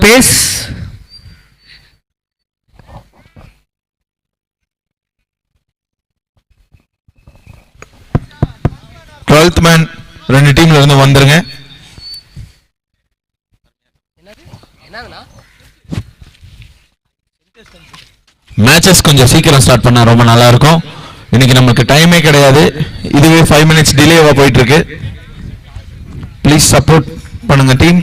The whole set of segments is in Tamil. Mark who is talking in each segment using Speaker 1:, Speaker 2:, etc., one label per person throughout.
Speaker 1: பேஸ்
Speaker 2: 12th மேன் ரெண்டு டீம்ல இருந்து வந்துருங்க. மேட்சஸ் கொஞ்சம் சீக்கிரம் ஸ்டார்ட் பண்ணா ரொம்ப நல்லா இருக்கும். இன்னைக்கு நமக்கு டைமே கிடையாது. இதுவே 5 minutes டிலேவா போயிட்டு இருக்கு. ப்ளீஸ் சப்போர்ட் பண்ணுங்க team.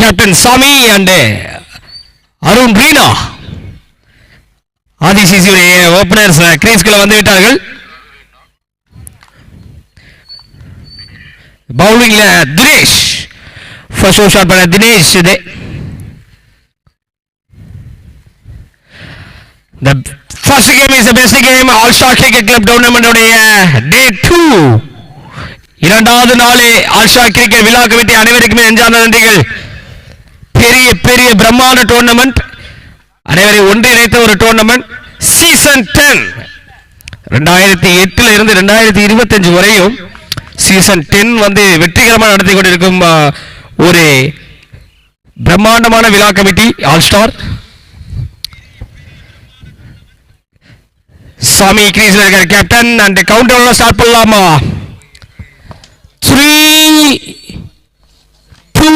Speaker 1: Captain Sami and Arun Rina ADCC openers கிரீஸ்குள்ள வந்து விட்டார்கள். பவுலிங்ல தினேஷ் ஃபர்ஸ்ட் ஓவர் ஷாட் பண்ண தினேஷ். இது the first game is the best game All Star Cricket Club tournament உடைய day 2 இரண்டாவது நாளே ஆல் ஸ்டார் கிரிக்கெட் விழா கமிட்டி அனைவருக்குமே நெஞ்சார்ந்த நன்றிகள். பெரிய பெரிய பிரம்மாண்ட டோர்னமெண்ட், அனைவரை ஒன்றிணைத்த ஒரு டோர்னமெண்ட். சீசன் 10 2008 இருந்து 2025 வரையும் சீசன் 10 வந்து வெற்றிகரமாக நடத்தி கொண்டிருக்கும் ஒரு பிரம்மாண்டமான விழா கமிட்டி ஆல் ஸ்டார். சாமி கிரீஸ்ல இருக்கார் கேப்டன். அண்ட் கவுண்டர் ஸ்டார்ட் பண்ணலாமா? 3, 2,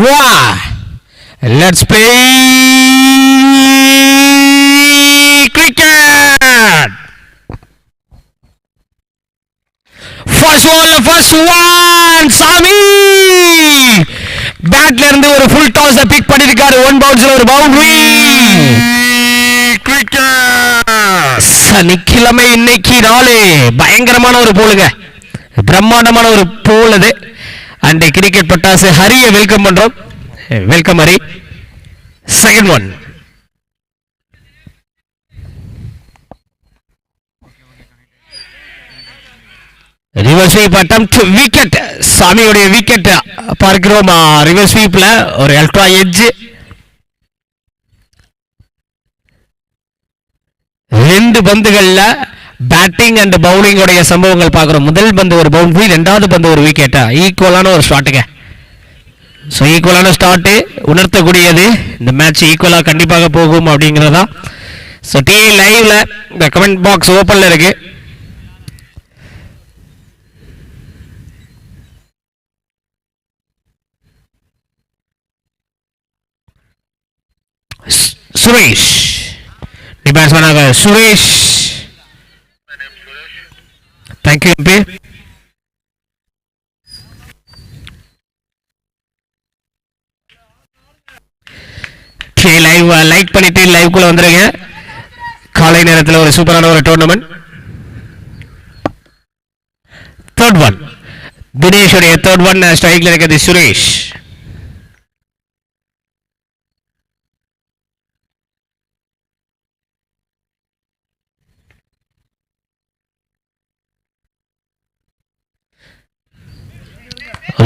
Speaker 1: 1. Let's play cricket. First ball, first one. Sami பேட்ல இருந்து ஒரு ஃபுல் டாஸ் பிக் பண்ணிருக்காரு. 1 பவுன்ஸ்ல ஒரு பவுண்டரி. சனிக்கிழமை இன்னைக்கு நாளே பயங்கரமான ஒரு போலுங்க, பிரம்மாண்டமான ஒரு போல் அது. அண்ட் கிரிக்கெட் பட்டாசு ஹரியை வெல்கம் பண்றோம். Welcome Hari. Second one. Reverse sweep attempt wicket. சாமியுடைய விக்கெட் பார்க்கிறோம். ரிவர்ஸ் ஸ்வீப்ல ஒரு அல்ட்ரா எட்ஜ். 2 பந்துகள்ல பேட்டிங் அண்ட் பவுலிங் உடைய சம்பவங்கள் பார்க்கிறோம். முதல் பந்து ஒரு பவுண்டரி, இரண்டாவது பந்து ஒரு விக்கெட். ஈக்குவலான ஒரு ஸ்டார்ட்டுங்க. ஸோ ஈக்குவலான ஸ்டார்ட்டு உணர்த்தக்கூடியது. இந்த மேட்ச் ஈக்குவலாக கண்டிப்பாக போகும் அப்படிங்கிறதா. ஸோ டிவி லைவ்ல இந்த கமெண்ட் பாக்ஸ் ஓப்பன்ல இருக்கு. சுரேஷ் பேட்ஸ்மேனாக Suresh. Thank you MP. Live like பண்ணிட்டு லைவ்க்குள்ள வந்துருங்க. காலை நேரத்தில் ஒரு சூப்பரான ஒரு டோர்னமெண்ட். தேர்ட் ஒன் தினேஷ் உடைய தேர்ட் ஒன் ஸ்ட்ரைக்ல இருக்கிறது Suresh.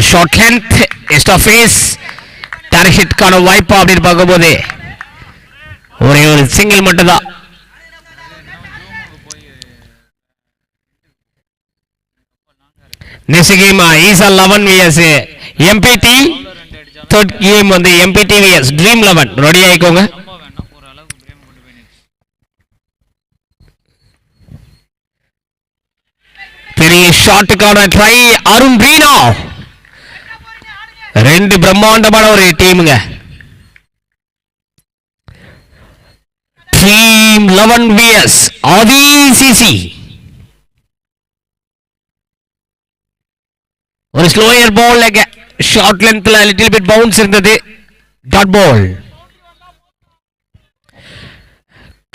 Speaker 1: Short length extra pace டார்கெட்டுக்கான வாய்ப்பா அப்படின்னு பார்க்கும்போது ஒரே ஒரு சிங்கிள் மட்டும் தான். Next game Isha 11 vs MPT. Third game வந்து எம்பிடி vs ட்ரீம் 11. ரெடி ஆயிக்கோங்க. பெரிய ஷாட்டுக்கான ட்ரை அருண் ரீனா. 2 பிரம்மாண்டமான ஒரு டீமுங்க. Team 11 vs ADCC. ஒரு ஸ்லோயர் பால் ஷார்ட் லென்த்ல லிட்டில் பிட் பவுன்ஸ் இருந்தது. Dot ball.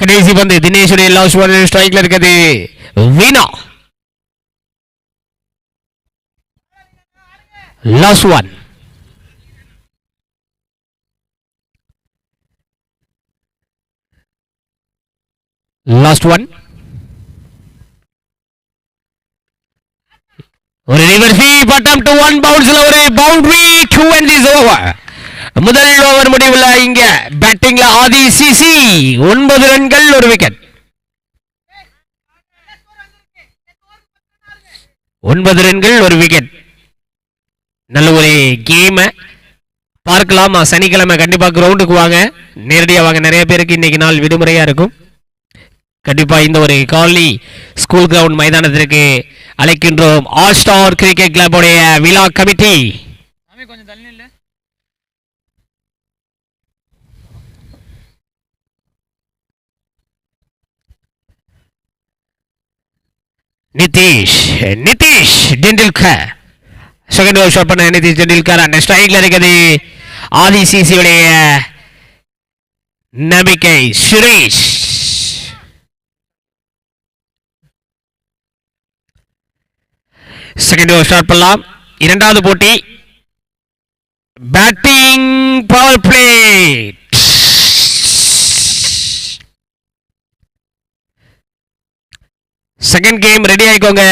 Speaker 1: கடைசி பந்து தினேஷுடைய லாஸ்ட் பால் ஸ்ட்ரைக்ல இருக்குது Veena. Last one. Last one. ஒரு ரிவர்ஸ் பட்டம் டு ஒன் பவுன்ஸ்ல ஒரு பவுண்டரி 2 and is over. முதல் ஓவர் முடிவுல இங்க பேட்டிங்ல ஆதி சிசி 9 ரன்கள் ஒரு விக்கெட். 9 ரன்கள் ஒரு விக்கெட். நல்ல ஒரு கேம் பார்க்கலாம். சனிக்கிழமை கண்டிப்பா கிரவுண்டுக்கு வாங்க, நேரடியாக வாங்க. நிறைய பேருக்கு இன்னைக்கு நாள் விடுமுறையா இருக்கும். கண்டிப்பா இந்த ஒரு காலனி ஸ்கூல் கிரவுண்ட் மைதானத்திற்கு அழைக்கின்றோம். ஆல் ஸ்டார் கிரிக்கெட் கிளப்புடைய விழா committee. Nitish Tendulkar second over shot பண்ண நிதிஷ் டெண்டுல்கர். அந்த ஸ்ட்ரைக்ல இருக்குது ஆதி சிசியுடைய நம்பிக்கை சுரேஷ். செகண்ட் ஓவர் ஸ்டார்ட் பண்ணலாம். இரண்டாவது போட்டி batting power play. Second game ready ஆயிக்கோங்க.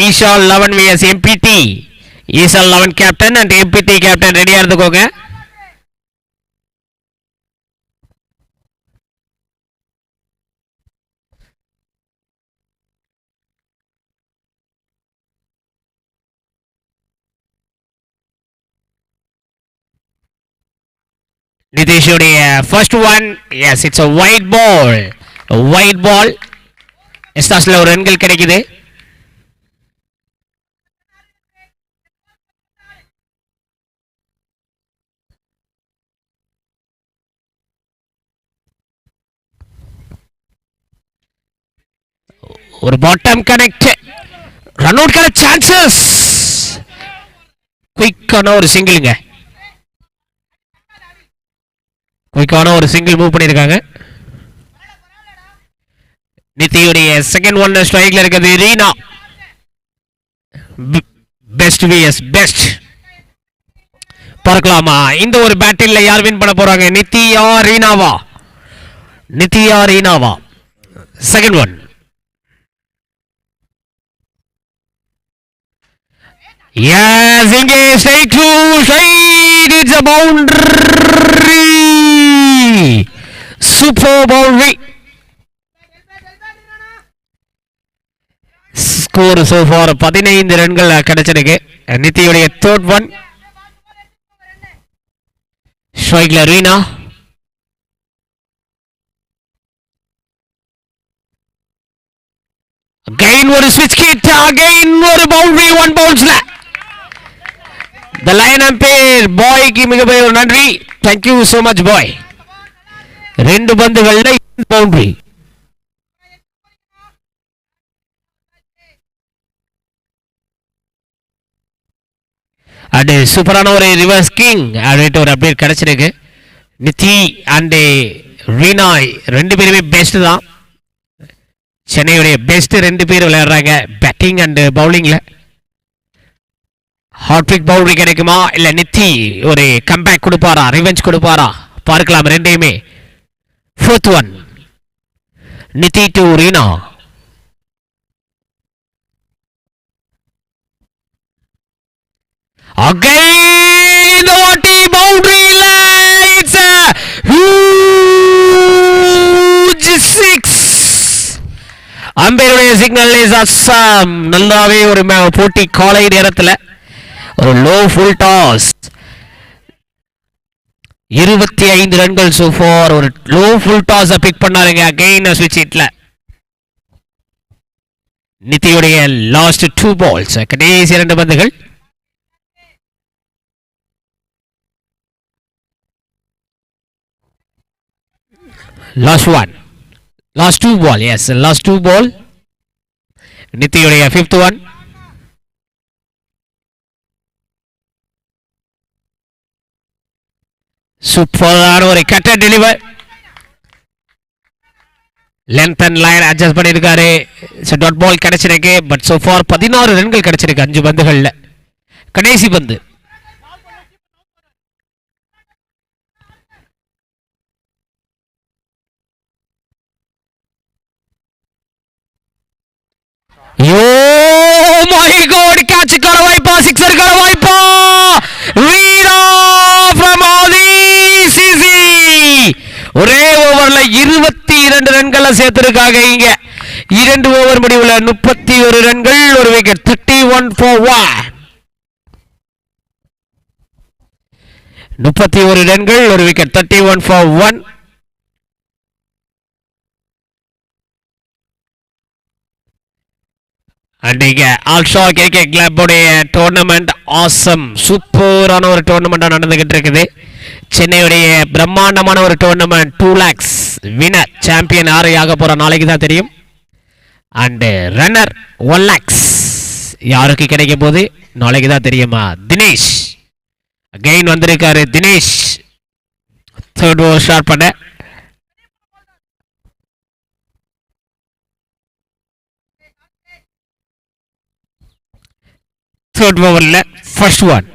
Speaker 1: Isha 11 vs MPT. Isha 11 captain and MPT captain ரெடியா இருந்துக்கோங்க. நிதிஷுடைய first one. Yes, it's a white ball. White ball. எஸ்டாஸ்ல ஒரு ரன்கள் கிடைக்குது. ஒரு பாட்டம் கனெக்ட். ரன் அவுட்கான சான்சஸ். குயிக்கான ஒரு சிங்கிள்ங்க. குயிக்கான ஒரு சிங்கிள் மூவ் பண்ணியிருக்காங்க. நிதியுடைய செகண்ட் ஒன் ஸ்ட்ரைக்ல இருக்குது ரீனா. Best vs best. பார்க்கலாமா இந்த ஒரு பேட்டில் யார் வின் பண்ண போறாங்க? நிதியா ரீனாவா? நிதியா ரீனாவா? Second one. Yes, இங்கே straight to side. It's a boundary. Super boundary. Score so far 15 ரன்கள் கிடைச்சிருக்கு. நிதியுடைய தேர்ட் ஒன். ஸ்ட்ரைக்ல ரீனா. அகைன் ஒரு ஸ்விட்ச் கிட். அகைன் ஒரு பவுண்டரி 1 பவுன்ஸ்ல. The line umpire பாய்க்கு மிகப்பெரிய ஒரு நன்றி. Thank you so much boy. ரெண்டு பந்துகள்ல பவுண்டரி. அண்ட் சூப்பரான ஒரு ரிவர்ஸ் கிங் அப்படின்ட்டு ஒரு அப்டேட் கிடைச்சிருக்கு. நிதி அண்ட் ரீனா ரெண்டு பேருமே பெஸ்ட் தான். சென்னையுடைய பெஸ்ட் ரெண்டு பேர் விளையாடுறாங்க பேட்டிங் அண்ட் பவுலிங்ல. ஹாட்ரிக் பவுண்டரி கிடைக்குமா இல்ல நித்தி ஒரு கம்பேக் கொடுப்பாரா, ரிவெஞ்ச் கொடுப்பாரா? பார்க்கலாம் ரெண்டையுமே. Fourth one. Nidhi to Rina. Again the OT boundary line. It's a huge 6. அம்பேருடைய சிக்னல் இஸ் அசாம். நல்லாவே ஒரு போட்டி காலை நேரத்தில் ஒரு லோ ஃபுல் டாஸ். 25 ரன்கள் so far. ஒரு லோ ஃபுல் டாஸ் பிக் பண்ணாருங்க. அகைன் ஸ்விட்ச் ஹிட்ல. நிதியுடைய லாஸ்ட் 2 பால்ஸ், கடைசி 2 பந்துகள். Last one. Last 2 ball. Yes, last 2 ball. நிதியுடைய 5th one. சூப்பரான ஒரு கட்ட deliver. Length and line adjust பண்ணியிருக்காரு. டாட் பால் கிடைச்சிருக்கு. பட் so far 16 ரன்கள் கிடைச்சிருக்கு 5 பந்துகள்ல. கடைசி பந்து ரன்களை சேர்த்திருக்காங்க. இங்க 2 ஓவர் முடிவுல 31 ரன்கள், ஒரு விக்கெட். 31 for 1. 31 ரன்கள், ஒரு விக்கெட். 31 for 1. அன்றைக்கு ஆல்ஷா கிரிக்கெட் கிளப்புடைய டோர்னமெண்ட் ஆசம் சூப்பரான ஒரு டோர்னமெண்டா நடந்துகிட்டு இருக்குது. சென்னையுடைய பிரம்மாண்டமான ஒரு டோர்னமெண்ட். 2 lakhs வினர் சாம்பியன் யாரு ஆக போற நாளைக்கு தான் தெரியும். அண்ட் ரன்னர் 1 lakhs யாருக்கு கிடைக்க போது நாளைக்கு தான் தெரியுமா. தினேஷ் அகைன் வந்திருக்காரு. தினேஷ் தேர்ட் ஓவர் ஸ்டார்ட் பண்ண. தேர்ட் ஓவர்ல ஃபர்ஸ்ட் ஒன்.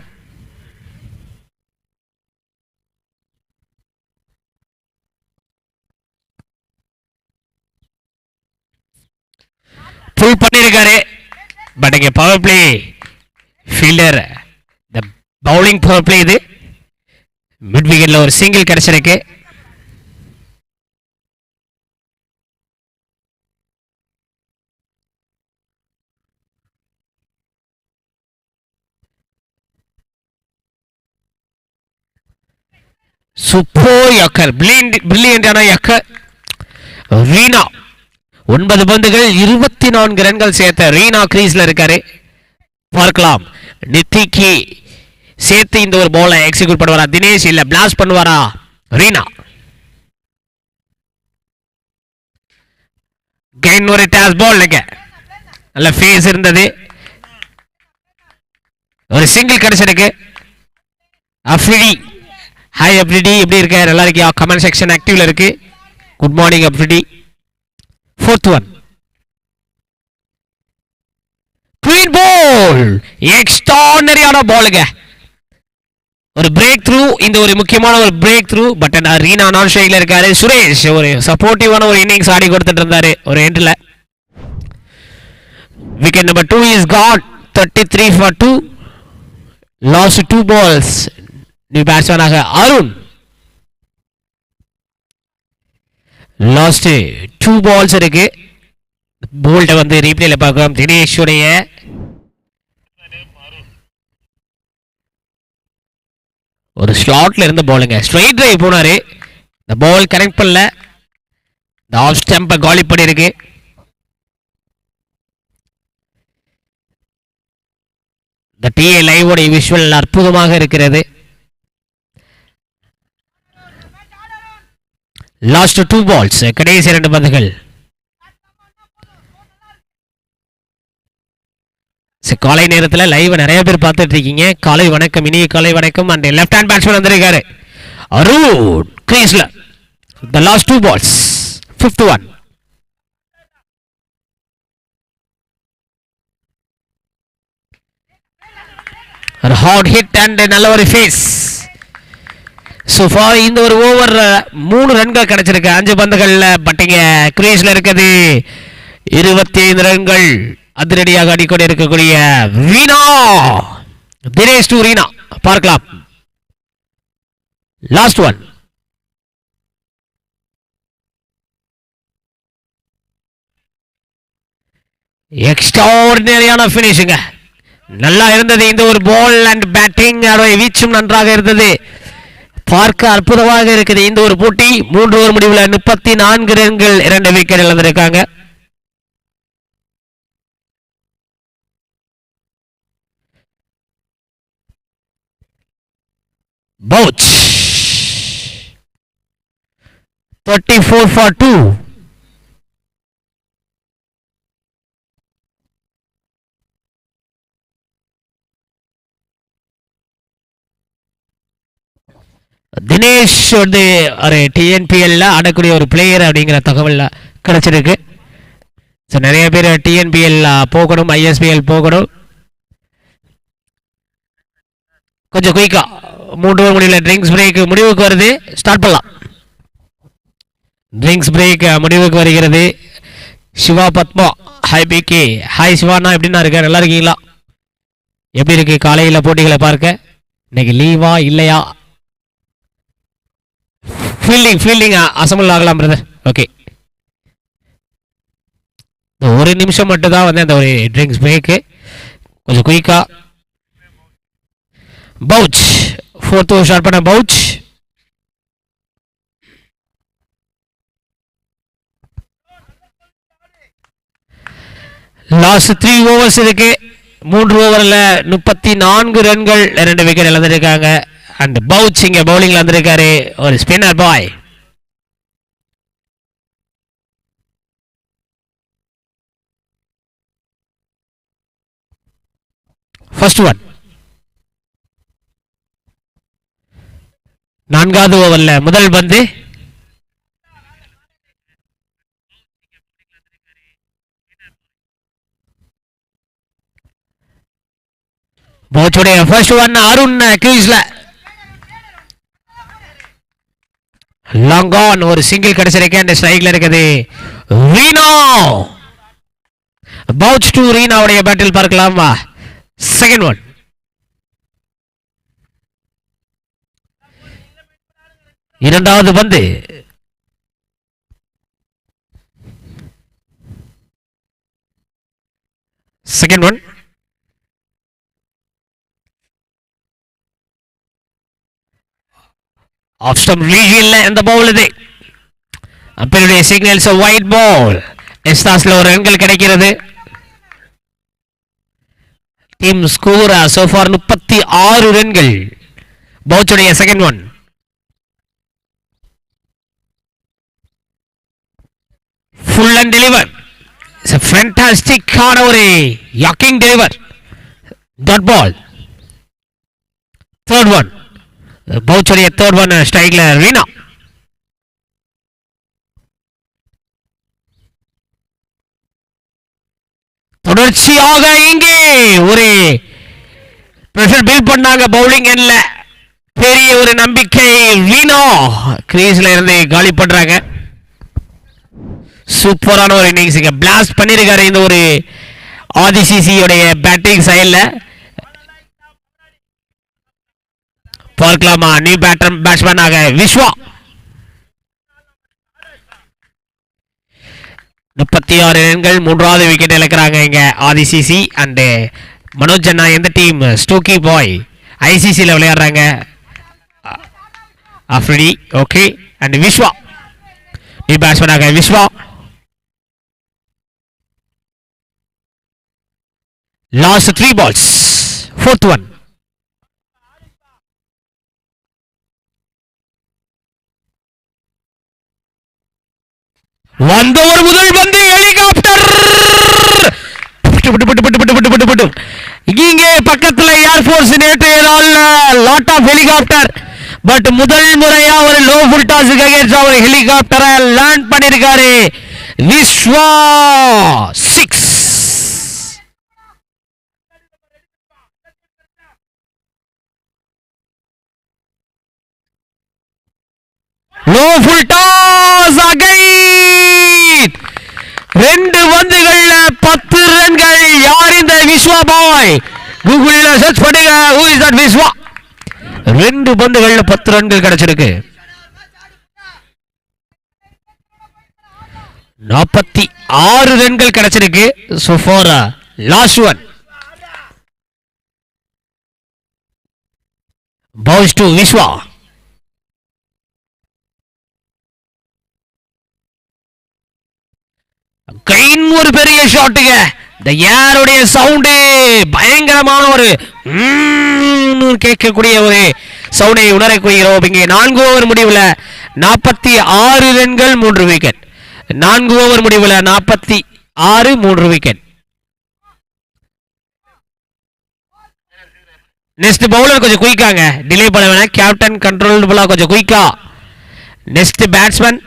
Speaker 1: புல் பண்ணிருக்காரு. பட் இங்க பவர் பிளே ஃபீல்டர் இந்த பவுலிங் பவர் பிளே இது. மிட் விக்கெட்ல ஒரு சிங்கிள் கிடைச்சிருக்கு. சூப்பர் யக்கர், பிரில்லியண்டான யக்கர். ரீனா 9 பந்துகள் 24 ரன்கள் சேர்த்த ரீனா கிரீஸ்ல இருக்காரு. பார்க்கலாம் நித்திக்கு சேர்த்து இந்த ஒரு பாலை எக்ஸிக்யூட் பண்ணுவாரா தினேஷ், இல்ல பிளாஸ்ட் பண்ணுவாரா ரீனா. கெயின் ஒரு டாஸ் பால் நல்ல ஃபேஸ் இருந்தது. ஒரு சிங்கிள் கிடைச்சிருக்கு. அஃப்ரிடி, ஹாய் அப்ரிடி, எப்படி இருக்க? நல்லா இருக்கியா? கமெண்ட் செக்ஷன் ஆக்டிவ்ல இருக்கு. Good morning Afridi. Fourth one. Queen ball, எக்ஸ்ட்ரானரியான பாலுங்க. ஒரு பிரேக் த்ரூ, இந்த ஒரு முக்கியமான ஒரு பிரேக் த்ரூ. பட் ரீனா நான் ஷைல இருக்காரு. சுரேஷ் ஒரு சப்போர்ட்டிவான ஒரு இன்னிங்ஸ் ஆடி கொடுத்துட்டு இருந்தாரு ஒரு எண்ட்ல. Wicket number 2 is caught. 33 for 2. Last 2 balls. New பேட்ஸ்மேனாக அருண். லாஸ்ட் 2 balls இருக்கு. போல்ட வந்து ரீப்ளேல பார்க்கலாம். தினேஷுடைய ஒரு ஸ்லாட்ல இருந்த பாலுங்க. ஸ்ட்ரைட் டிரைவ் போனாரு. இந்த பால் கனெக்ட் பண்ணல. இந்த ஆஃப் ஸ்டம்பை காலி பண்ணிருக்கு. இந்த டிஏ லைவ் உடைய விஷுவல் அற்புதமாக இருக்கிறது. லாஸ்ட் 2 balls, கடைசி 2 பந்துகள். காலை நேரத்தில் லைவ் நிறைய பேர் பார்த்துட்டு இருக்கீங்க. காலை வணக்கம், இனிய காலை வணக்கம். அண்ட் லெஃப்ட் ஹேண்ட் பேட்ஸ்மேன் வந்திருக்காரு அருண் கிரீஸ்ல. The last 2 balls, 5th one. ஒரு ஹார்ட் ஹிட் அண்ட் நல்ல ஒரு ஃபேஸ். ஸோ ஃபார் இந்த ஒரு ஓவர் 3 ரன்கள் கிடைச்சிருக்கு 5 பந்துகள்ல. பட்டிங்க கிரீஸ்ல இருக்குது 25 ரன்கள். அதிரடியாக அடிக்கொண்டு இருக்கக்கூடிய ரீனா, தினேஷ் டு ரீனா. பார்க்கலாம் லாஸ்ட் ஒன். எக்ஸ்ட்ராஆர்டினரியான ஃபினிஷிங்க. நல்லா இருந்தது இந்த ஒரு பால் அண்ட் பேட்டிங். வீச்சும் நன்றாக இருந்தது. பார்க்க அற்புதமாக இருக்குது இந்த ஒரு போட்டி. 3 ஓவர் முடிவில் 34 ரன்கள், 2 விக்கெட் இழந்திருக்காங்க. பவுச் 34 for 2. தினேஷ் வந்து ஒரு டிஎன்பிஎல்ல ஆடக்கூடிய ஒரு பிளேயர் அப்படிங்கிற தகவல் கிடைச்சிருக்கு. ஸோ நிறைய பேர் டிஎன்பிஎல் போகணும், ஐஎஸ்பிஎல் போகணும். கொஞ்சம் குயிக்கா 3 ஓவர் முடிவில் ட்ரிங்க்ஸ் பிரேக் முடிவுக்கு வருது. ஸ்டார்ட் பண்ணலாம். ட்ரிங்க்ஸ் பிரேக் முடிவுக்கு வருகிறது. Siva Padma, hi PK. Hi சிவானா, எப்படின்னா இருக்க? நல்லா இருக்கீங்களா? எப்படி இருக்கு காலையில் போட்டிகளை பார்க்க? இன்னைக்கு லீவா இல்லையா? ஃபீல்டிங் அசம்பிள் ஆகலாம் பிரதர். ஓகே, இந்த ஒரு நிமிஷம் மட்டும் தான் வந்து அந்த ஒரு ட்ரிங்க்ஸ் பிரேக்கு. கொஞ்சம் குயிக்கா பவுச் 4th ஓவர் ஷாட் பண்ண பவுச். லாஸ்ட் 3 ஓவர்ஸ் இருக்கு. 3 ஓவர்ல 34 ரன்கள் 2 விக்கெட் இழந்திருக்காங்க. அண்ட் பவுச் இங்க பவுலிங்ல வந்திருக்காரு, ஒரு ஸ்பின்னர் பாய். First one. 4வது ஓவர்ல முதல் பந்து. பவுச்சுடைய ஃபர்ஸ்ட் ஒன். அருண் கிரீஸ்ல லாங் ஆன், ஒரு சிங்கிள் கிடைச்சிருக்கு. அந்த ஸ்ட்ரைக்ல இருக்குது ரீனா. பவுச் டு ரீனாவுடைய பேட்டில் பார்க்கலாம். Second one. இரண்டாவது பந்து. Second one. ஆஃப் ஸ்டம்ப் ரீஜியன்ல இந்த பவுல் இது. அப்பனுடைய சிக்னல்ஸ் ஒயிட் பால். எஸ்டாஸ்ல ஒரு ரன்கள் கிடைக்கிறது. டீம் ஸ்கோர் சோ ஃபார் 36 ரன்கள். பவுச்சுடைய second one. Full and delivery. It's a fantastic ஆன ஒரு yorking delivery. Dot ball. Third one. பவுச்சுடைய தேர்ட் ஒன் ஸ்ட்ரைக்ல ரீனா. தொடர்ச்சியாக இங்கே ஒரு பிரஷர் பில்ட் பண்ணாங்க பவுலிங் எண்ட்ல. பெரிய ஒரு நம்பிக்கை. ரீனா கிரீஸ்ல இருந்து காலி பண்றாங்க. சூப்பரான ஒரு இன்னிங்ஸ் இங்க பிளாஸ்ட் பண்ணிருக்காரு இந்த ஒரு ஆதிசிசியோடைய பேட்டிங் சைடுல. பார்க்கலாமா நியூ பேட்ஸ்மேனாக விஸ்வா. 36 ரன்கள். 3வது விக்கெட் இழக்கிறாங்க இங்க ஆதிசிசி. அண்ட் மனோஜ் அண்ணா எந்த டீம்? ஸ்டோக்கி பாய். ஐசிசியில் விளையாடுறாங்க. Afridi. Okay. And Vishwa new பேட்ஸ்மேனாக Vishwa. Last 3 balls. Fourth one. வந்த ஒரு முதல் பந்து. ஹெலிகாப்டர் இங்கே பக்கத்துல ஏர்போர்ஸ் நேற்றைய நாள் லாட் ஆஃப் ஹெலிகாப்டர். பட் முதல் முறையா ஒரு லோ ஃபுல் டாஸுக்கு அகைன்ஸ்டா ஒரு ஹெலிகாப்டரை லேண்ட் பண்ணிருக்காரு Vishwa. 6. Low full toss again. 2 பந்துகள்ல 10 ரன்கள். யார் இந்த விஸ்வா பாய்? கூகுள்ல சர்ச் பண்ணுங்க who is that விஸ்வா. 2 பந்துகள்ல 10 ரன்கள் கிடைச்சிருக்கு. 46 ரன்கள் கிடைச்சிருக்கு. so for last one. bounce to Vishwa. கைன் ஒரு பெரிய ஷாட்டுங்க. இந்த ஏருடைய சவுண்டு பயங்கரமான ஒரு கேட்கக்கூடிய ஒரு சவுண்டை உணரக்கூடியோம். இங்கே 4 ஓவர் முடிவுல 46 ரன்கள் 3 விக்கெட். 4 ஓவர் முடிவுல 46 3 விக்கெட். நெக்ஸ்ட் பவுலர் கொஞ்சம் குயிக்காங்க. டிலே பண்ண வேணாம். கேப்டன் கண்ட்ரோலபிளா கொஞ்சம் குயிக்கா. நெக்ஸ்ட் பேட்ஸ்மேன்,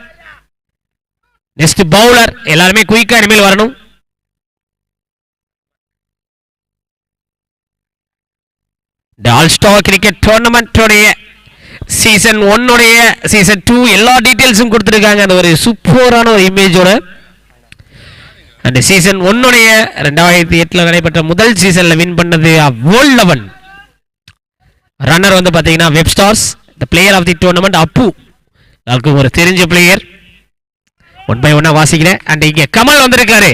Speaker 1: நெக்ஸ்ட் பவுலர் எல்லாருமே குயிக்கா இனிமேல் வரணும். ஆல் ஸ்டார் கிரிக்கெட் டோர்னமெண்டோடைய சீசன் 1 உடைய சீசன் 2 எல்லா டீடைல்ஸும் கொடுத்துருக்காங்க. அந்த ஒரு சூப்பரான ஒரு இமேஜோட. அந்த சீசன் 1 உடைய 2008 நடைபெற்ற முதல் சீசன்ல வின் பண்ணது வேர்ல்ட் 11. ரன்னர் வந்து பாத்தீங்கன்னா web stars. The player of the tournament Appu. அதுக்கு ஒரு தெரிஞ்ச பிளேயர். 1 by 1 வாசிக்கிறேன். அண்ட் இங்க கமல் வந்திருக்காரு.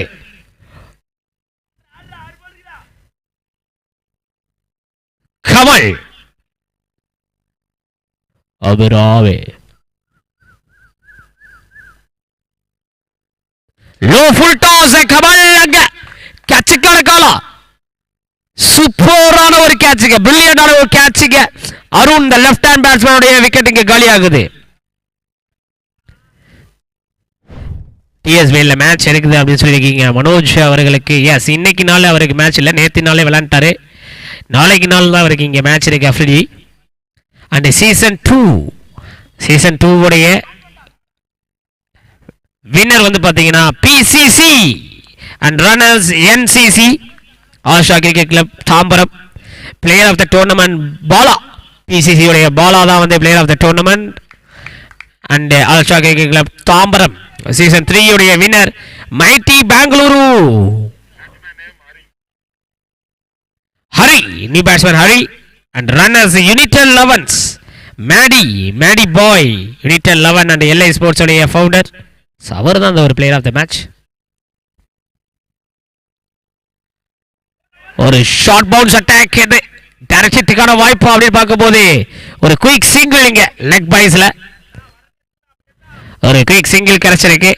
Speaker 1: கமல் அபிராவே லோ ஃபுல் டாஸ் கமல் அங்க கேட்சுக்கான காலா சூப்பரான ஒரு கேட்சுங்க பிரில்லியண்டான ஒரு கேட்சுங்க அருண் இந்த லெஃப்ட் ஹேண்ட் பேட்ஸ்மேனுடைய விக்கெட் இங்க காலி ஆகுது டிஎஸ்பிஎல்ல மேட்ச் இருக்குது அப்படின்னு சொல்லியிருக்கீங்க மனோஜ் அவர்களுக்கு எஸ் இன்னைக்கு நாள் அவருக்கு மேட்ச் இல்லை நேற்று நாளே விளையாண்டாரு நாளைக்கு நாள் தான் அவருக்கு இங்கே மேட்ச் இருக்கு அஃப்ரிடி அண்ட் சீசன் 2 உடைய வின்னர் வந்து பார்த்தீங்கன்னா PCC and runners NCC Asha cricket club Tambaram player of the tournament Bala PCC உடைய பாலா தான் வந்து player of the tournament and Asha cricket club Tambaram season 3 உடைய winner mighty Bengaluru Hari new batsman Hari and runners united elevens Maddy பாய் united eleven and LI sports உடைய ஃபவுண்டர் அவர் தான் ஒரு பிளேயர் ஆஃப் த மேட்ச் ஒரு ஷார்ட் பவுன்ஸ் அட்டாக் இது டைரக்ஷனுக்கான வாய்ப்பு அப்படின்னு பார்க்கும்போது ஒரு குயிக் சிங்கிள் இங்க லெக் பைஸ்ல ஒரு குயிக் சிங்கிள் கிடைச்சிருக்கு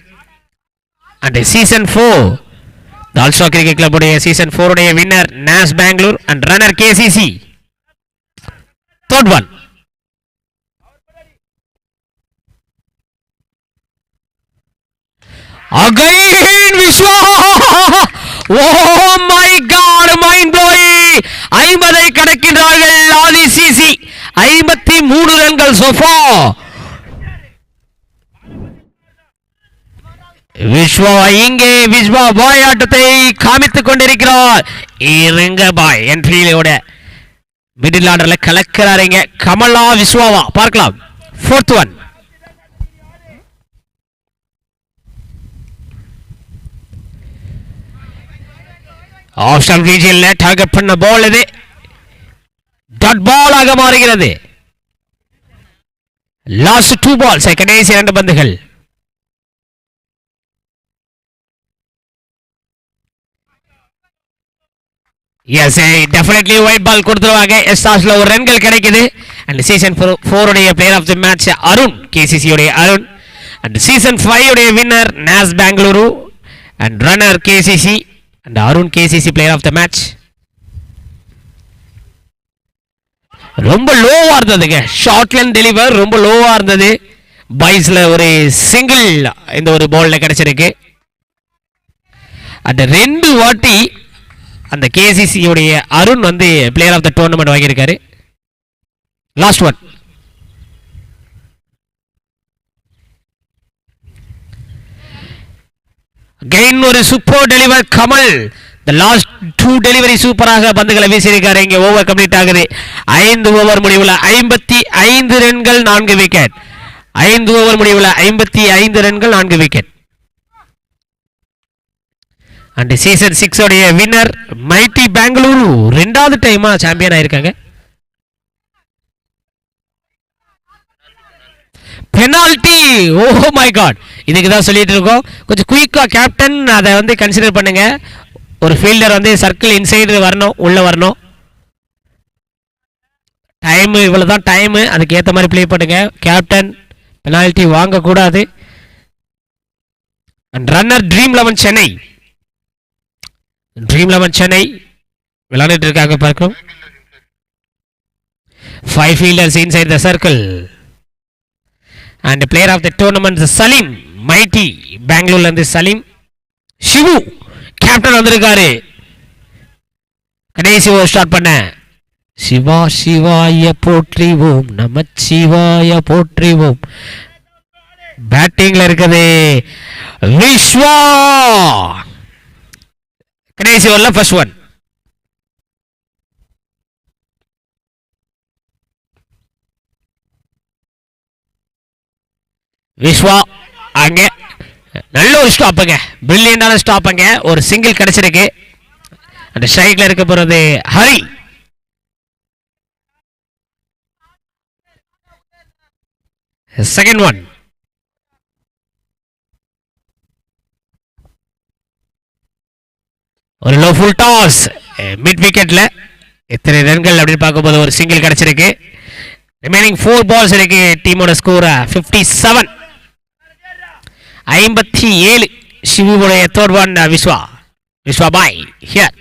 Speaker 1: and season 4 also cricket club உடைய சீசன் 4 உடைய வின்னர் நாஸ் Bangalore and runner KCC third one again Vishwa oh my god mind blowing 50 கடக்கின்றார்கள் ஆதி சிசி 53 ரன்கள் சோஃபா விஸ்வா இங்கே விஸ்வா பாய் ஆட்டத்தை காமித்துக் கொண்டிருக்கிறார் இருங்க பாய் என்ட்ரியோட மிடில் ஆர்டர்ல கலக்கிறாருங்க கமலா விஸ்வாவா பார்க்கலாம் ஃபோர்த் ஒன் ஆஃப் ஸ்டம்ப் ரீஜியன்ல டார்கெட் பண்ண பால் இது டாட் பால் ஆக மாறுகிறது லாஸ்ட் 2 பால்ஸ் கடைசி 2 பந்துகள் எஸ் டெஃபினெட்லி ஒயிட் பால் கொடுத்துருவாங்க எஸ்டாஸ்ல ஒரு ரன்கள் கிடைக்குது அண்ட் சீசன் 4 உடைய player of the match Arun KCC உடைய அருண் அண்ட் சீசன் 5 உடைய winner Naz Bengaluru and runner KCC and Arun KCC player of the match ரொம்ப லோவா இருந்ததுங்க ஷார்ட்லேண்ட் டெலிவர் ரொம்ப லோவா இருந்தது பாய்ஸ்ல ஒரு சிங்கிள் இந்த ஒரு பால்ல கிடைச்சிருக்கு அண்ட் 2 வாட்டி அந்த கேசிசி உடைய அருண் வந்து பிளேயர் ஆஃப் த டோர்னமெண்ட் வாங்கியிருக்காரு லாஸ்ட் ஒன் அகைன் ஒரு super deliver Kamal the last 2 delivery சூப்பராக பந்துகளை வீசியிருக்காரு இங்க ஓவர் கம்ப்ளீட் ஆகுது 5 ஓவர் முடிவுல 55 ரன்கள் 4 விக்கெட் 5 ஓவர் முடிவுல 55 ரன்கள் 4 விக்கெட் அண்ட் சீசன் 6 உடைய வின்னர் மைட்டி பெங்களூரு ரெண்டாவது டைமா சாம்பியன் ஆயிருக்காங்க பெனால்டி ஓ மை காட் இதுக்கு தான் சொல்லிட்டு இருக்கோம் கொஞ்சம் குயிக்கா கேப்டன் அதை வந்து கன்சிடர் பண்ணுங்க ஒரு ஃபீல்டர் வந்து சர்க்கிள் இன்சைடு வரணும் உள்ள வரணும் டைம் இவ்வளவுதான் டைம் அதுக்கு ஏற்ற மாதிரி ப்ளே பண்ணுங்க கேப்டன் பெனால்டி வாங்கக்கூடாது அண்ட் ரன்னர் ட்ரீம் 11 சென்னை விளையாடிட்டு இருக்காங்க பார்க்கிறோம் 5 fielders inside the circle and player of the tournament Salim Mighty பெங்களூர்ல இருந்து சலீம் சிவு கேப்டன் வந்திருக்காரு கடைசி ஓவர் ஸ்டார்ட் பண்ண சிவா சிவாய போற்றிவோம் நமச்சிவாய போற்றிவோம் பேட்டிங்ல இருக்குது விஸ்வா கடைசி ஓவர்ல ஃபர்ஸ்ட் ஒன் விஸ்வா அங்க நல்ல ஒரு ஸ்டாப்புங்க பிரில்லியண்டான ஸ்டாப்புங்க ஒரு சிங்கிள் கிடைச்சிருக்கு அந்த ஸ்ட்ரைக்ல இருக்க போறது ஹரி செகண்ட் ஒன் ஒரு லோ ஃபுல் டாஸ் மிட் விக்கெட்ல எத்தனை ரன்கள் அப்படின்னு பார்க்கும்போது ஒரு சிங்கிள் கிடைச்சிருக்கு. ரிமைனிங் 4 balls இருக்கு. டீமோட ஸ்கோர் 57. 57. சிவுடைய third one Vishwa boy here.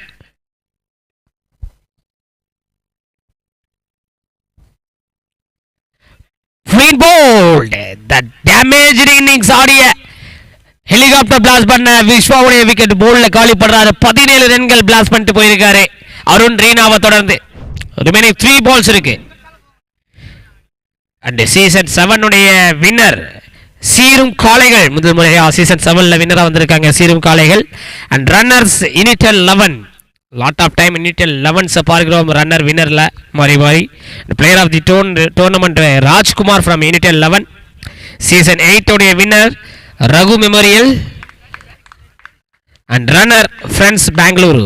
Speaker 1: Clean bowled. The damaging innings ஆடிய ஹெலிகாப்டர் பிளாஸ்ட் பண்ண விஸ்வாவுடைய விக்கெட் போல்ல காலி பண்றாரு. 17 ரன்கள் பிளாஸ்ட் பண்ணிட்டு போயிருக்காரு அருண் ரீனாவை தொடர்ந்து. ரிமைனிங் 3 balls இருக்கு. அண்ட் சீசன் 7 உடைய வின்னர் சீரும் காளைகள். முதல் முறையா சீசன் 7ல வின்னரா வந்திருக்காங்க சீரும் காளைகள். And runners initial 11. Lot of time initial 11 பார்க்கிறோம் ரன்னர் வின்னர்ல மாறி மாறி. Player of the tournament Rajkumar from initial 11. Season 8 உடைய winner Raghu memorial. And runner friends Bengaluru.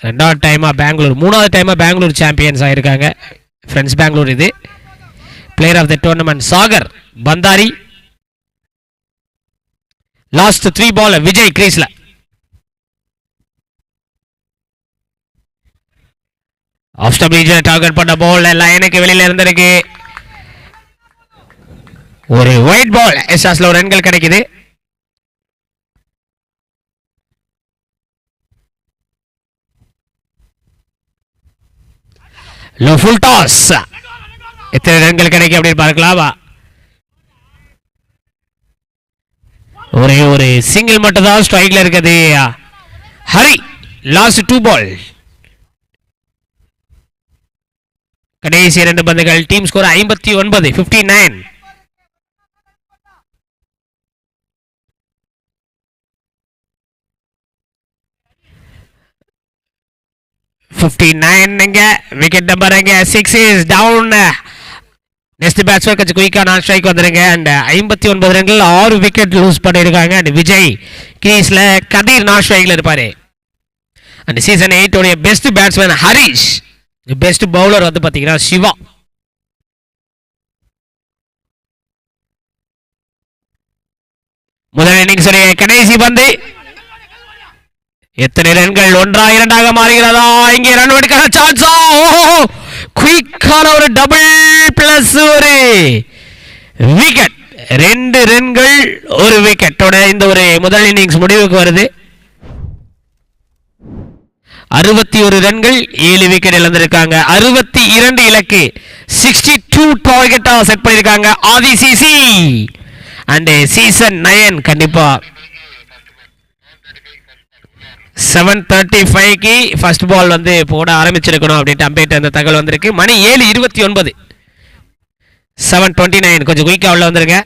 Speaker 1: ரெண்டாவது டைமா பெங்களூர், மூணாவது டைமா பெங்களூர் சாம்பியன்ஸ் ஆயிருக்காங்க ஃப்ரெண்ட்ஸ் பெங்களூர். இது player of the tournament Sagar Bhandari. Last 3 ball Vijay கிரீஸ்ல. ஆஃப் ஸ்டம்ப் டார்கெட் பண்ண பால் லைனுக்கு வெளியில இருந்திருக்கு. ஒரு ஒயிட் பால் எஸ்ஆஸ்ல ஒரு ரன்கள் கிடைக்குது. Low full toss. எத்தனை ரன்கள் கிடைக்கும் அப்படின்னு பார்க்கலாமா? ஒரே ஒரு சிங்கிள் மட்டும் தான் ஸ்ட்ரைக்ல இருக்குது. Hari last 2 ball. கடைசி 2 பந்துகள். Team score 59. 59. Wicket number 6 is down. Next batsman கொஞ்சம் குயிக்கா நான் ஸ்ட்ரைக் வந்துருங்க. அண்ட் 59 ரன்கள் 6 விக்கெட் லூஸ் பண்ணியிருக்காங்க. அண்ட் விஜய் கிரீஸ்ல, கதீர் நான் ஸ்ட்ரைக்ல இருப்பாரு. அண்ட் சீசன் 8 உடைய best batsman Harish. Best bowler வந்து பாத்தீங்கன்னா சிவா. முதல் இன்னிங்ஸ் உடைய கடைசி பந்து. எத்தனை ரன்கள்? 1-2 மாறுகிறதா? இங்கே ரன் எடுக்கிற சான்ஸா? குயிக்கான ஒரு டபுள் பிளஸ் ஒரு விக்கெட். 2 ரன்கள் 1 விக்கெட்டோட இந்த ஒரு முதல் இன்னிங்ஸ் முடிவுக்கு வருது. 61 ரன்கள் 7 விக்கெட் இழந்திருக்காங்க. 62 இலக்கு 62 டார்கெட்டா செட் பண்ணிருக்காங்க ஆதிசிசி. அண்ட் சீசன் 9 கண்டிப்பா 7:35க்கு ஃபர்ஸ்ட் பால் வந்து போட ஆரம்பிச்சிருக்கணும் அப்படின்ட்டு அம்பேட் அந்த தகவல் வந்திருக்கு. மணி 7:29. 7:29 கொஞ்சம் குயிக்கா உள்ள வந்துருங்க.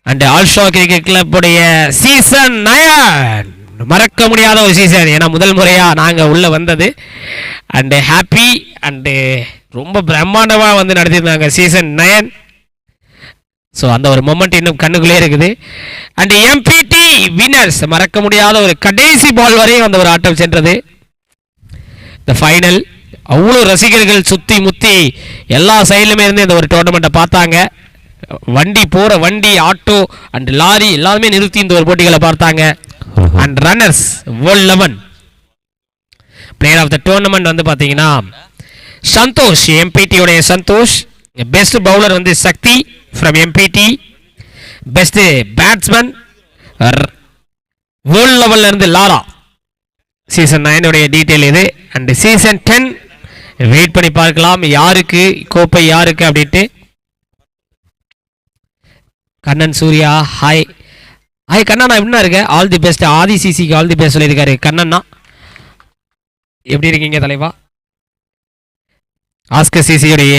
Speaker 1: அண்ட் ஆல்ஷா கிரிக்கெட் கிளப் உடைய சீசன் 9 மறக்க முடியாத ஒரு சீசன். ஏன்னா முதல் முறையா நாங்க உள்ள வந்தது. அண்ட் ஹாப்பி அண்ட் ரொம்ப பிரம்மாண்டமா வந்து நடத்திருந்தாங்க சீசன் 9. ஸோ அந்த ஒரு மொமெண்ட் இன்னும் கண்ணுக்குள்ளே இருக்குது. அண்ட் எம்பிடி வின்னர்ஸ் மறக்க முடியாத ஒரு கடைசி பால் வரையும் அந்த ஒரு ஆட்டம் சென்றது. இந்த ஃபைனல் அவ்வளோ ரசிகர்கள் சுத்தி முத்தி எல்லா சைட்லுமே இருந்து இந்த ஒரு டோர்னமெண்ட்டை பார்த்தாங்க. வண்டி போற வண்டி, ஆட்டோ அண்ட் லாரி எல்லாருமே நிறுத்தி இந்த ஒரு போட்டிகளை பார்த்தாங்க. And runners world 11 player of the tournament வந்து பார்த்தீங்கன்னா சந்தோஷ், எம்பிடி உடைய சந்தோஷ். பெஸ்ட் பவுலர் வந்து Shakti from MPD. Best batsman world லெவல்ல இருந்து லாரா. சீசன் 9 உடைய டீட்டெயில் இது. அண்ட் சீசன் 10 வெயிட் பண்ணி பார்க்கலாம் யாருக்கு கோப்பை யாருக்கு அப்படின்ட்டு. கண்ணன் சூர்யா ஹாய். ஹாய் கண்ணா, நான் எப்படின்னா இருக்கேன்? All the best. ஆதிசிசிக்கு ஆல் தி பெஸ்ட் சொல்லியிருக்காரு கண்ணன்னா. எப்படி இருக்கீங்க தலைவா? ஆஸ்கர் சிசியுடைய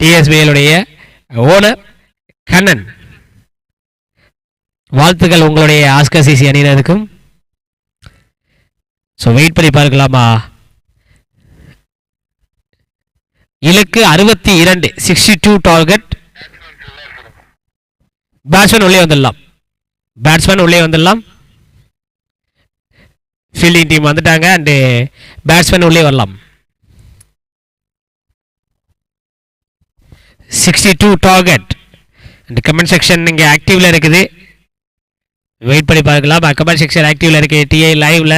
Speaker 1: டிஎஸ்பிஎலுடைய ஓனர் கண்ணன், வாழ்த்துக்கள் உங்களுடைய ஆஸ்கர் சிசி அணியினருக்கும். ஸோ வெயிட் பண்ணி பார்க்கலாமா? இலக்கு 62, 62 டார்கெட். பேட்ஸ்மேன் உள்ளே வந்துடலாம். பேட்ஸ்மேன் உள்ளே வந்துடலாம். ஃபீல்டிங் டீம் வந்துட்டாங்க. அண்டு பேட்ஸ்மேன் உள்ளே வரலாம். 62 டார்கெட். அண்ட் கமெண்ட் செக்ஷன் இங்கே ஆக்டிவ்ல இருக்குது. வெயிட் பண்ணி பார்க்கலாம். கமெண்ட் செக்ஷன் ஆக்டிவ்ல இருக்கு. டிஐ லைவ்ல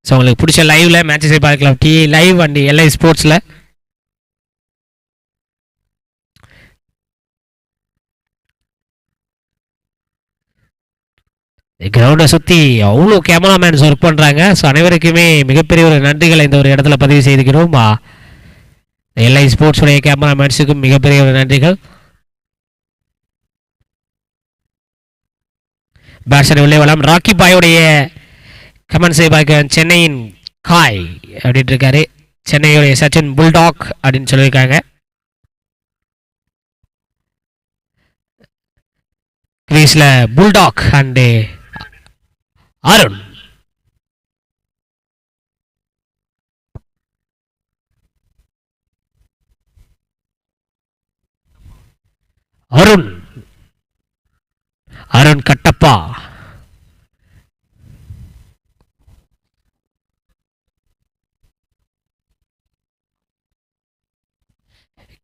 Speaker 1: ஸோ உங்களுக்கு பிடிச்ச லைவ்ல மேட்சஸை பார்க்கலாம் டி லைவ் அண்ட் எல்ஐ ஸ்போர்ட்ஸில். கிரவுண்டை சுற்றி அவ்வளோ கேமராமேன்ஸ் ஒர்க் பண்ணுறாங்க. ஸோ அனைவருக்குமே மிகப்பெரிய ஒரு நன்றிகளை இந்த ஒரு இடத்துல பதிவு செய்துக்கிறோம். எல்ஐ ஸ்போர்ட்ஸுடைய கேமராமேன்ஸுக்கும் மிகப்பெரிய ஒரு நன்றிகள். பேட்ஸ்மேன் உள்ளே வரலாம். ராக்கி பாயோடைய கமெண்ட்ஸை பார்க்க சென்னையின் காய் அப்படின்ட்டு இருக்காரு. சென்னையுடைய சச்சின் புல்டாக் அப்படின்னு சொல்லியிருக்காங்க. கிரீஸ்ல bulldog and Arun. Arun Arun Kattappa.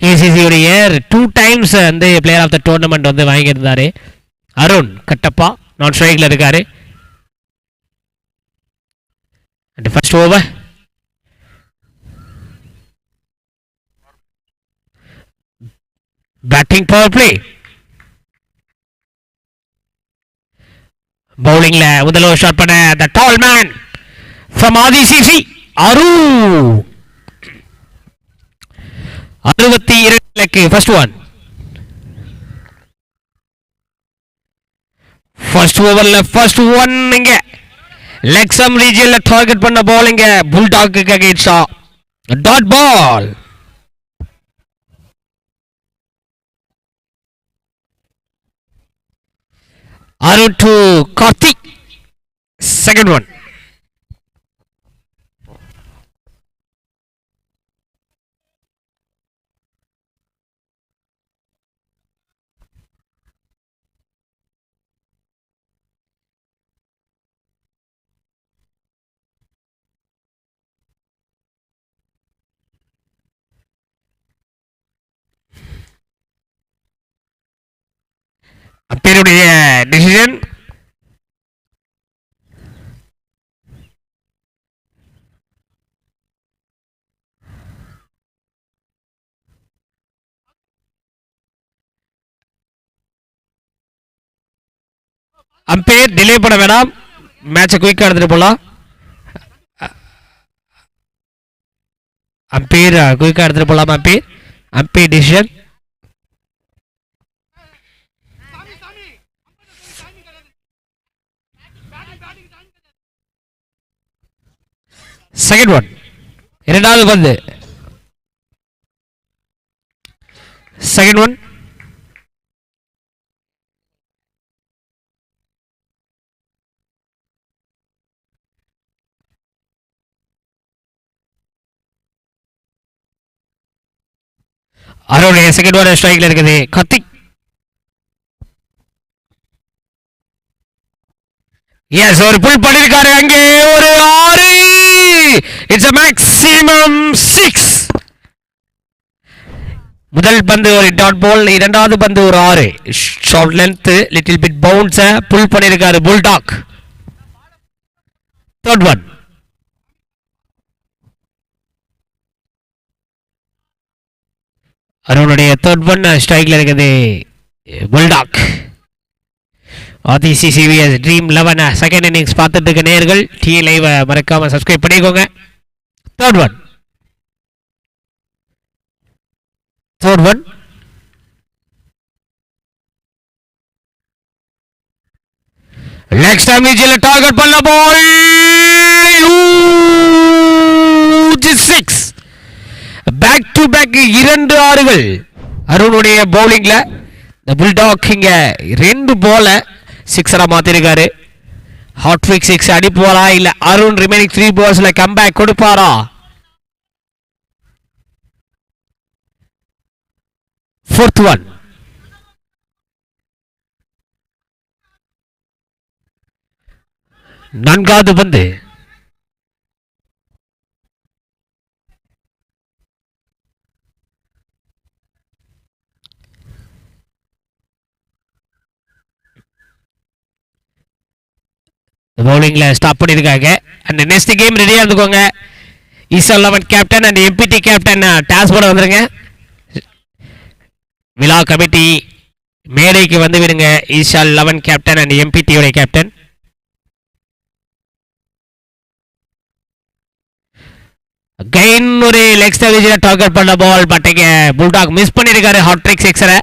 Speaker 1: KCC உடைய 2 டைம்ஸ் வந்து பிளேயர் ஆஃப் த டோர்னமெண்ட் வந்து வாங்கியிருந்தாரு. அருண் கட்டப்பா நான் ஸ்ட்ரைக்ல இருக்காரு. And first over batting power play. பவுலிங்ல முதல் ஓவர் ஷாட் பண்ண த டால் மேன் ஃப்ரம் ஆதிசிசி அரு 62 இலக்கு. First one. ஃபர்ஸ்ட் ஓவர்ல ஃபர்ஸ்ட் ஒன் இங்க லெக் சம் ரீஜியன்ல டார்கெட் பண்ண பால் இங்க புல்டாக்கு அகைன்ஸ்டா dot ball. Arun to Karthik. Second one. அப்பேருடைய டிசிஷன் அம்பேர் டிலே பண்ண வேணாம், மேட்சை குயிக்காக எடுத்துட்டு போகலாம். அம்பேர் குயிக்காக எடுத்துட்டு போகலாம். Umpire umpire decision. Second one. இரண்டாவது பந்து. Second one. அருணுடைய செகண்ட் ஓவர் ஸ்ட்ரைக்ல இருக்குது. கார்த்திக் எஸ் ஒரு புல் பண்ணிருக்காரு. அங்கே ஒரு 6. It's a maximum 6. முதல் பந்து ஒரு டாட் பால், இரண்டாவது பந்து ஒரு 6. Short length little bit bounce pull பண்ணிருக்காரு புல்டாக். Third one. அருணுடைய தேர்ட் ஒன் ஸ்ட்ரைக்ல இருக்குது புல்டாக். ஆதிசிசிவிஎஸ் ட்ரீம் 11 செகண்ட் இன்னிங்ஸ் பார்த்துட்டு இருக்க நேயர்கள் டி லைவ் மறக்காம சப்ஸ்கிரைப் பண்ணிக்கோங்க. Third one. Third one. Next time விஜில டார்கெட் பண்ண பால் 6. பேக் டு பேக் 2 6கள் அருணுடைய பவுலிங்ல. இந்த புல்டாக் இங்க 2 பால 6 மாத்திருக்காரு. ஹாட்ரிக் 6 அடிப்பாரா இல்ல அருண் ரிமைனிங் 3 பால்ஸ்ல கம்பேக் கொடுப்பாரா? Fourth one. நான்காவது பந்து. பவுலிங்ல ஸ்டாப் பண்ணிருக்காங்க. அண்ட் நெக்ஸ்ட் கேம் ரெடியா இருந்துக்கோங்க. ஈசா 11 captain and MPT captain toss போட வந்துருங்க. விழா கமிட்டி மேடைக்கு வந்து விடுங்க. ஈசா 11 கேப்டன் அண்ட் எம்பிடி உடைய கேப்டன். அகைன் ஒரு லெக் ஸ்டேஜ்ல டார்கெட் பண்ண பால். பட் இங்க புல்டாக் மிஸ் பண்ணிருக்காரு ஹாட் ட்ரிக் சிக்ஸரை.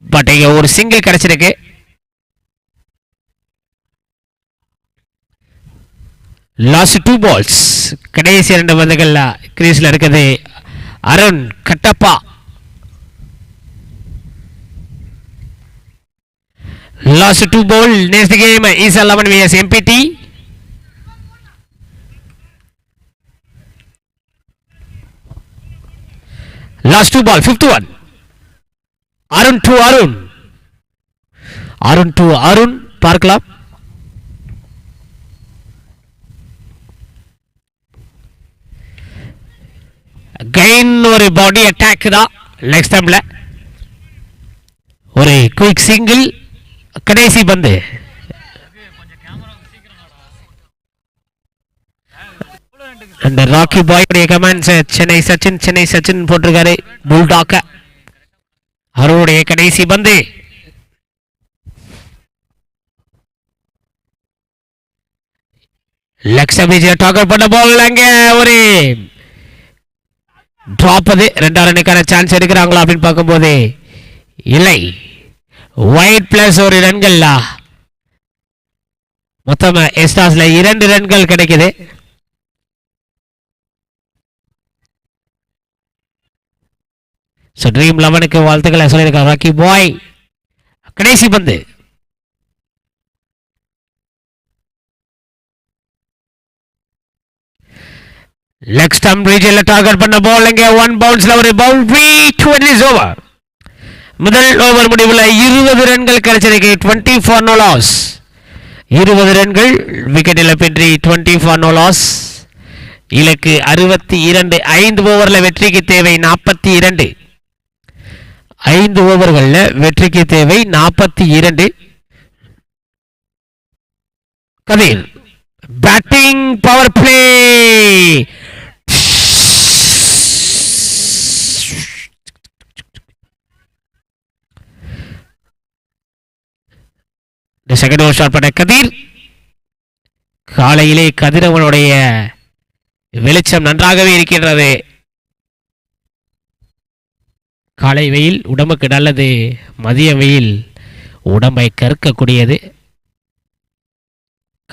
Speaker 1: பட் இங்க ஒரு சிங்கிள் கிடைச்சிருக்கு. Last 2 balls. கடைசி 2 பந்துகள் கிரீஸ்ல இருக்குது Arun Kattappa. Last 2 ball. Next game Isha 11 vs MPT. Last 2 ball. 5th one. Arun to Arun. Arun to Arun. பார்க்கலாம். அகைன் ஒரு பாடி அட்டாக் தான் லெக் ஸ்டம்ப்ல. ஒரு குயிக் சிங்கிள். கடைசி பந்து. அந்த ராக்கி பாய் கமெண்ட்ஸ் சென்னை சச்சின் போட்டிருக்காரு. புல்டாக்க அவருடைய கடைசி பந்து. லெக் ஸ்டம்பில் டாக்கர் பண்ண பால். அங்க ஒரு டிராப். அது 2 ரன்னுக்கான சான்ஸ் எடுக்கிறாங்களா அப்படின்னு பார்க்கும்போது இல்லை. ஒயிட் பிளஸ் ஒரு ரன்கள். மொத்தம் எஸ்டாஸ்ல 2 ரன்கள் கிடைக்குது. ட்ரீம் 11க்கு வாழ்த்துக்களை சொல்லியிருக்காங்க ராக்கி பாய். கடைசி பந்து. லெக் ஸ்டம்ப் ரீஜன்ல டார்கெட் பண்ண பால். இங்க 1 பவுன்ஸ்ல ஒரு பவுண்டரி. 2 is over. முதல் ஓவர் முடிவுல 20 ரன்கள் கிடைச்சிருக்கு. 24 no loss. 20 ரன்கள் விக்கெட் இழப்பின்றி. 24 no loss. இலக்கு 62. 5 ஓவர்ல வெற்றிக்கு தேவை 42. 5 ஓவர்கள்ல வெற்றிக்கு தேவை 42. Kathir batting power play. Second over start பண்ண கதிர். காலையிலே கதிரவனுடைய வெளிச்சம் நன்றாகவே இருக்கின்றது. காலை வெயில் உடம்புக்கு நல்லது. மதிய வெயில் உடம்பை கருக்கக்கூடியது.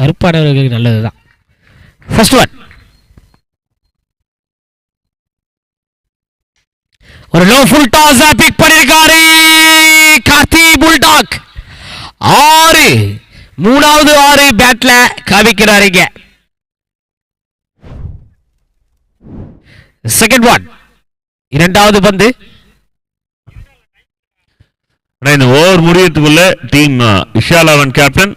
Speaker 1: கருப்பானவர்களுக்கு நல்லதுதான். First one. ஒரு லோ ஃபுல் டாஸ் பிக் பண்ணிருக்காரு கார்த்தி புல்டாக். 6 மூணாவது 6 பேட்ல காவிக்கிறாருங்க. Second one. இரண்டாவது பந்து.
Speaker 3: ஓவர் முடியறதுக்குள்ள team Isha 11 captain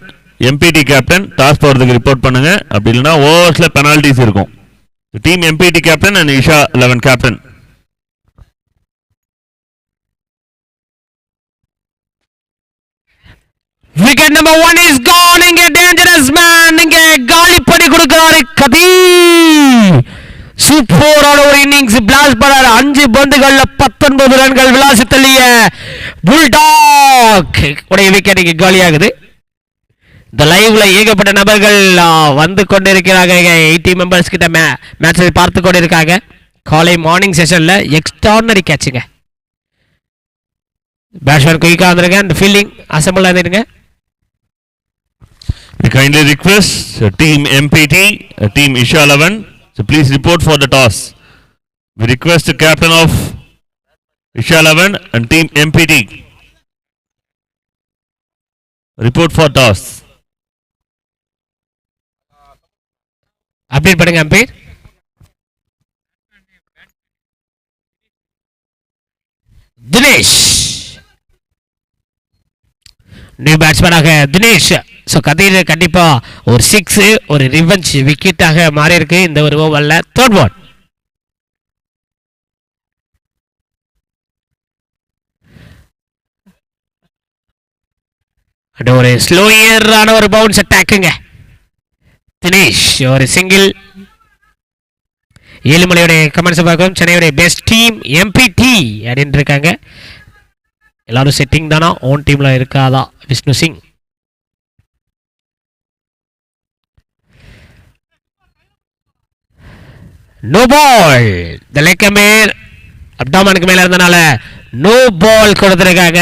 Speaker 3: MPT captain toss போறதுக்கு ரிப்போர்ட் பண்ணுங்க. அப்படி இல்லைன்னா ஓவர்ஸ்ல பெனால்டிஸ் இருக்கும். Team MPT captain and Isha 11 captain.
Speaker 1: Wicket number 1 is gone. இங்க dangerous man. இங்க காலி பண்ணி கொடுக்கிறாரு கதீர். சூப்பரான ஒரு இன்னிங்ஸ் பிளாஸ்ட் பண்ணாரு. 5 பந்துகள்ல 19 ரன்கள் விளாசி தள்ளிய புல்டாக் உடைய விக்கெட் இங்க காலியாகுது. இந்த லைவ்ல ஏகப்பட்ட நபர்கள் வந்து கொண்டிருக்கிறாங்க. 80 மெம்பர்ஸ் கிட்ட மேட்சை பார்த்து கொண்டிருக்காங்க. காலை மார்னிங் செஷன்ல எக்ஸ்ட்ரானரி கேட்சுங்க. பேட்ஸ்மேன் குயிக்கா வந்துருங்க. அந்த ஃபீல்டிங் அசம்பிள் ஆகிருங்க.
Speaker 3: We kindly request team MPT, team Isha 11, so please report for the toss. We request the captain of Isha 11 and team MPT report for toss.
Speaker 1: Update பண்ணுங்க அம்பையர். தினேஷ் நியூ பேட்ஸ்மேனாக தினேஷ். ஸோ கதிர் கண்டிப்பா ஒரு 6 ஒரு ரிவெஞ்ச் விக்கெட்டாக மாறி இருக்கு இந்த ஒரு ஓவர்ல. Third one. ஒரு ஸ்லோயரான ஒரு பவுன்ஸ் அட்டாக்குங்க. தினேஷ் ஒரு சிங்கிள். ஏழுமலையுடைய கமெண்ட்ஸ் பார்க்கும். சென்னையுடைய பெஸ்ட் டீம் எம்பிடி அப்படின்னு இருக்காங்க. எல்லாரும் செட்டிங் தானா? ஓன் டீம்ல இருக்காதா? விஷ்ணு சிங். No ball. இந்த லெக்கமே அப்டாமனுக்கு மேல இருந்தனால நோ பால் கொடுத்திருக்காங்க.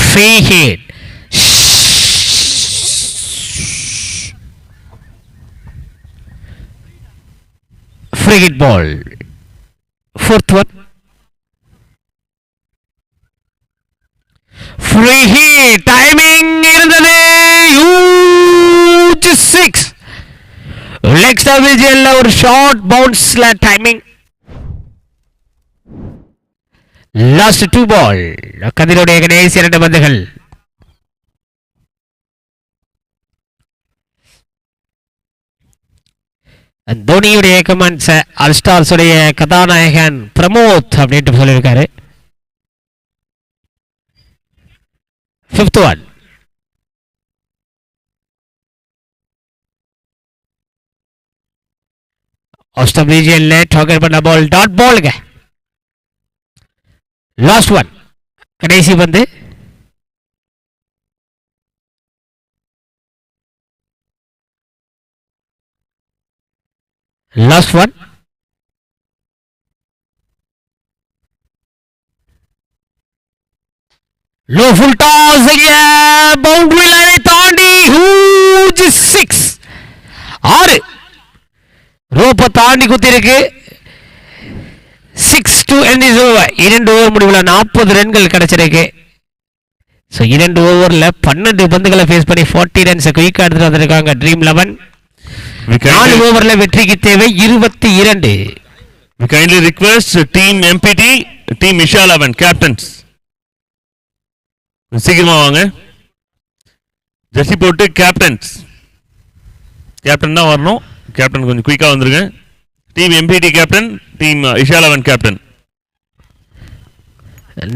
Speaker 1: Free hit. Free hit ball. Fourth one. Free hit. Timing இருந்தது. ஹியூஜ் 6. லெக் ஸ்டம்பில் ஒரு ஷார்ட் பவுன்ஸ்ல டைமிங். Last 2 ball. கதிரோடைய கணேஷ் 2 பந்துகள். தோனியுடைய கமெண்ட்ஸ் ஆல் ஸ்டார்ஸ் உடைய கதாநாயகன் பிரமோத் அப்படின்ட்டு சொல்லியிருக்காரு. 5th one. ஆஸ்டம் ரீஜியன்ல டார்கெட் பண்ண பால் டாட் பாலுங்க. Last one. கடைசி பந்து. Last one. Low full toss. Boundary லைனை தாண்டி ஹூஜ் 6. 6 ரோப்பை தாண்டி குத்தி இருக்கு. 6 to end is over. 2 over முடிவுல 40 ரன்கள் கிடைச்சிருக்கு. ஸோ 2 ஓவர்ல 12 பந்துகளை ஃபேஸ் பண்ணி 40 ரன்ஸ் குயிக்கா எடுத்துட்டு வந்திருக்காங்க ட்ரீம் 11. 4 ஓவர்ல வெற்றிக்கு தேவை 22.
Speaker 3: We kindly request team MPT, team Isha 11 captains. சீக்கிரமா வாங்க. ஜெர்சி போட்டு கேப்டன்ஸ். கேப்டன் தான் வரணும். கேப்டன் கொஞ்சம் குயிக்கா வந்துருங்க. Team MPT captain, team Isha 11 captain.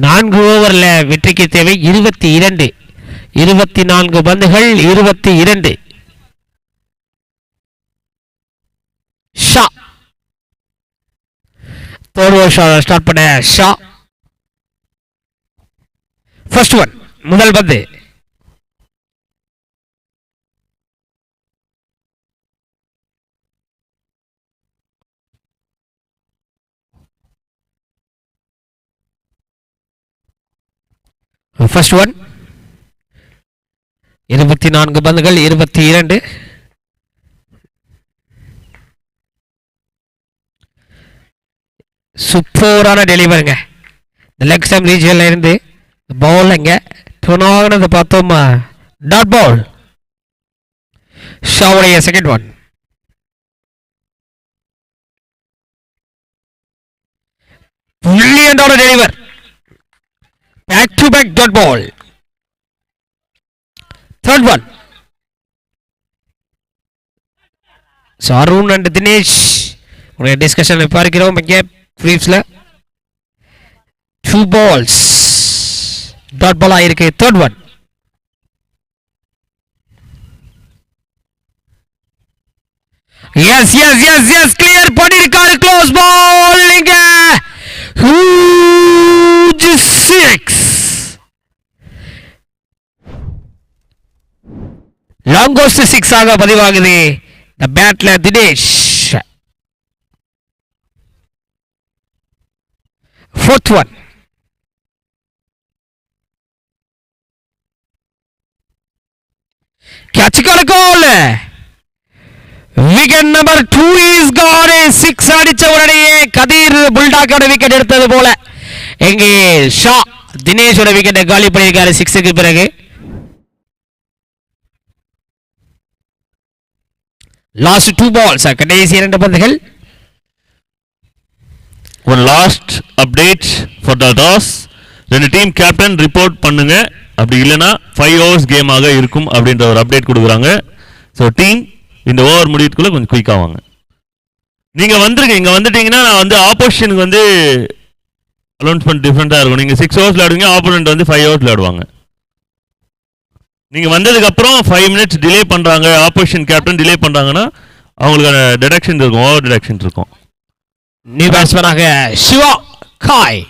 Speaker 1: 4 ஓவர்ல வெற்றிக்கு தேவை 22. 24 பந்துகள் 22. ஷா தேர்ட் ஓவர் ஸ்டார்ட் பண்ண ஷா. First one. முதல் பந்து. First one. 24 பந்துகள் 22. சூப்பரான டெலிவரிங்க. லெக் ஸ்டம் ரீஜியன்ல இருந்து பால் அங்க டர்ன் ஆனது பார்த்தோமா டாட் பால். ஷாவுடைய செகண்ட் ஒன். பிரில்லியன்டான delivery. Back to back dot ball. Third one. So Arun and Dinesh உடைய டிஸ்கஷன் பார்க்கிறோம் இங்கே பிரீஃப்ஸ்ல. 2 balls டாட் பால் ஆயிருக்கு. Third one. Yes yes yes yes clear பண்ணிருக்காரு. க்ளோஸ் பால் இங்க. ஹூஜ் 6. லாங்கோஸ்ட் 6 ஆக பதிவாகுது. த பேட்ல தினேஷ். Fourth one. கேட்சுக்கான call. Wicket number 2 is gone. 6 அடிச்ச உடனே கதிர் புல்டாக்கோட விக்கெட் எடுத்தது போல எங்கே ஷா தினேஷோட விக்கெட்டை காலி பண்ணியிருக்காரு 6க்கு பிறகு. லாஸ்ட் 2 balls கடைசி 2 பந்துகள்.
Speaker 3: ஒரு last update for the toss. 2 team captain report பண்ணுங்க. அப்படி இல்லைன்னா 5 hours கேமாக இருக்கும் அப்படின்ற ஒரு அப்டேட் கொடுக்குறாங்க. ஸோ டீம் இந்த ஓவர் முடிவுக்குள்ள கொஞ்சம் குயிக்காக வாங்க. நீங்க வந்துருங்க. இங்க வந்துட்டீங்கன்னா நான் வந்து ஆப்போசிஷனுக்கு வந்து அலௌன்ஸ்மெண்ட் டிஃப்ரெண்டாக இருக்கும். நீங்க 6 hours விளையாடுவீங்க, ஆப்போனன்ட் வந்து 5 hours விளையாடுவாங்க. நீங்க வந்ததுக்கு அப்புறம் 5 மினிட்ஸ் டிலே பண்றாங்க, ஆப்போசிஷன் கேப்டன் டிலே பண்றாங்கன்னா அவங்களுக்கான டிடக்ஷன் இருக்கும், ஓவர் டிடக்ஷன் இருக்கும்.
Speaker 1: நியூ பேட்ஸ்மேனாக சிவா காய்.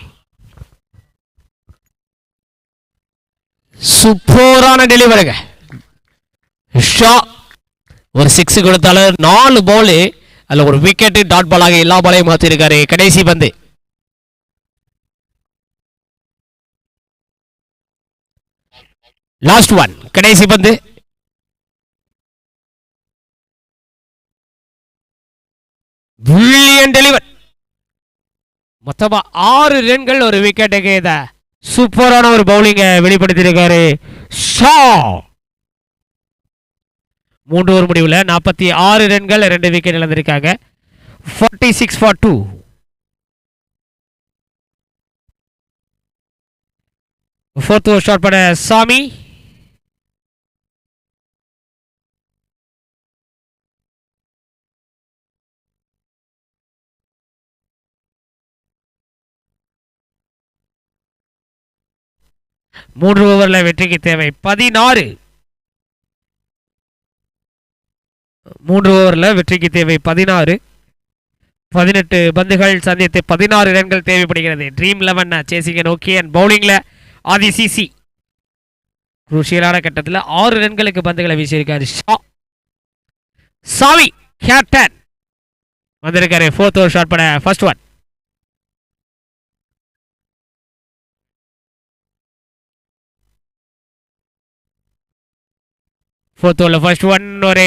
Speaker 1: சூப்பரான டெலிவரிங்க. ஷா ஒரு 6 கொடுத்தாலும் 4 பால், அதில் ஒரு விக்கெட், டாட் பாலாக எல்லா பாலையும் மாற்றிருக்காரு. கடைசி பந்து லாஸ்ட் ஒன், கடைசி பந்து. Brilliant deliver. மொத்தமா 6 ரன்கள், ஒரு விக்கெட்டுக்கு இத சூப்பரான ஒரு பவுலிங்க வெளிப்படுத்தியிருக்காரு ஷா. 3 ஓவர் முடிவில் 46 ரன்கள், 2 விக்கெட் இழந்திருக்காங்க. 46 for 2. ஃபோர்த் ஓவர் ஸ்டார்ட் பண்ண சாமி. மூன்று ஓவரில் வெற்றிக்கு தேவை 16. 3 ஓவரில் வெற்றிக்கு தேவை 16. 18 பந்துகள் சந்தித்து 16 ரன்கள் தேவைப்படுகிறது ட்ரீம் 11 சேசிங்க நோக்கி. அண்ட் பவுலிங்கில் ஆதி சிசி குரூஷியலான கட்டத்தில் 6 ரன்களுக்கு பந்துகளை வீசியிருக்காரு ஷா. சாமி கேப்டன் வந்திருக்காரு. ஃபோர்த் ஓவர் ஷாட் பண்ண ஃபர்ஸ்ட் ஒன். ஃபோர்த் ஓவரில் ஃபர்ஸ்ட் ஒன், ஒரு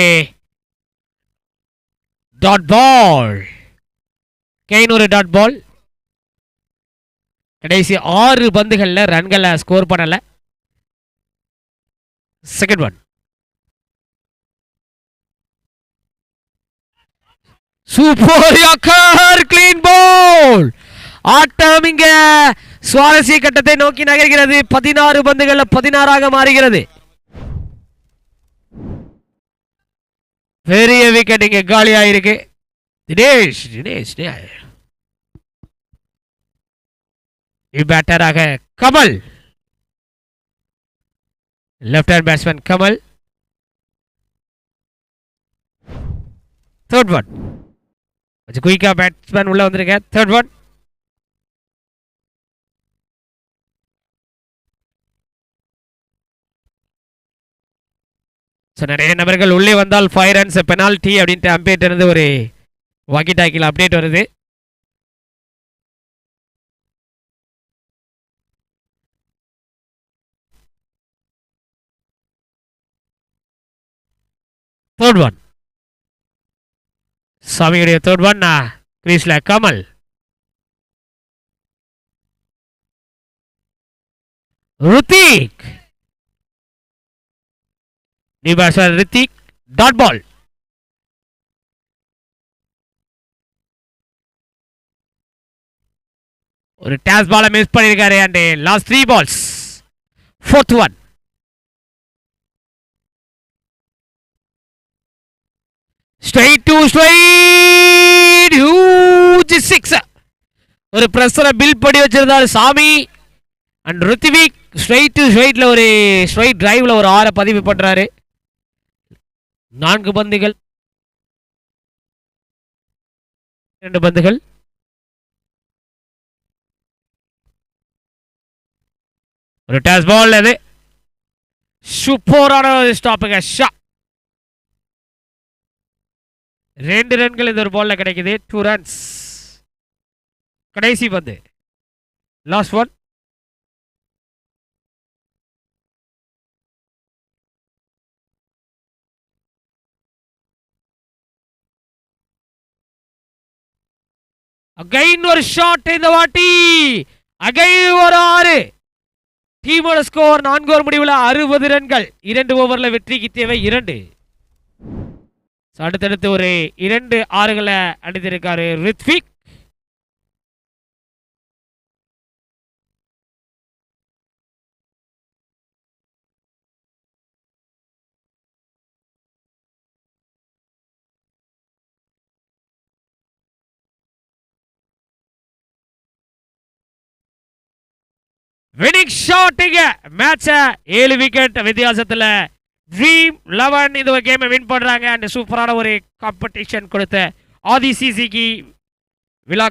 Speaker 1: டாட் பால். கெயின் ஒரு டாட் பால். கடைசி 6 பந்துகளில் ரன்களை ஸ்கோர் பண்ணல. Second one, super yorker, clean ball. ஆட்டம் இங்க சுவாரஸ்ய கட்டத்தை நோக்கி நகர்கிறது. 16 பந்துகளில் 16ஆக மாறுகிறது. பெரிய விக்கெட் இங்க காலியாயிருக்கு. தினேஷ் தினேஷ் பேட்டராக Kamal, left hand batsman Kamal. Third one, கொஞ்சம் குயிக்கா பேட்ஸ்மேன் உள்ள வந்திருக்க. தேர்ட் ஒன், நிறைய நபர்கள் உள்ளே வந்தால் 5 ரன்ஸ் பெனால்டி அப்படின்ட்டு அம்பேட் இருந்து ஒரு வாக்கி டாக்கில் அப்டேட் வருது. தேர்ட் ஒன், சாமியுடைய தேர்ட் ஒன். கிரீஸ்ல Kamal, Hrithik, new batsman Hrithik, dot ball. ஒரு டேஸ் பாலை மிஸ் பண்ணியிருக்காரு. And last 3 balls. Fourth one, straight to straight, huge 6. ஒரு பிரஷரை பில் பண்ணி வச்சிருந்தாரு Sami. And Ruthvik straight to ஸ்ட்ரைட்ல ஒரு ஸ்ட்ரைட் டிரைவ்ல ஒரு 6 பதிவு பண்றாரு. 4 பந்துகள், 2 பந்துகள். ஒரு டேஸ் பால். அது சூப்பரான ஸ்டாப்புங்க ஷா. 2 ரன்கள் இந்த ஒரு பால்ல கிடைக்குது. 2 ரன்ஸ். கடைசி பந்து, லாஸ்ட் ஒன். அகைன் ஒரு ஷாட் இந்த வாட்டி. அகைன் ஒரு 6. டீமோட ஸ்கோர் 4 ஓவர் முடிவில் 60 ரன்கள். 2 ஓவரில் வெற்றிக்கு தேவை 2. அடுத்தடுத்து ஒரு 2 6களை அடித்திருக்காரு ரித்விக். வினிங் ஷாட்டுங்க மேட்ச 7 விக்கெட் வித்தியாசத்துல ட்ரீம் 11 இந்த கேமை வின் பண்றாங்க. அண்ட் சூப்பரான ஒரு காம்படிஷன் கொடுத்த ஆதி சிசிக்கு விழா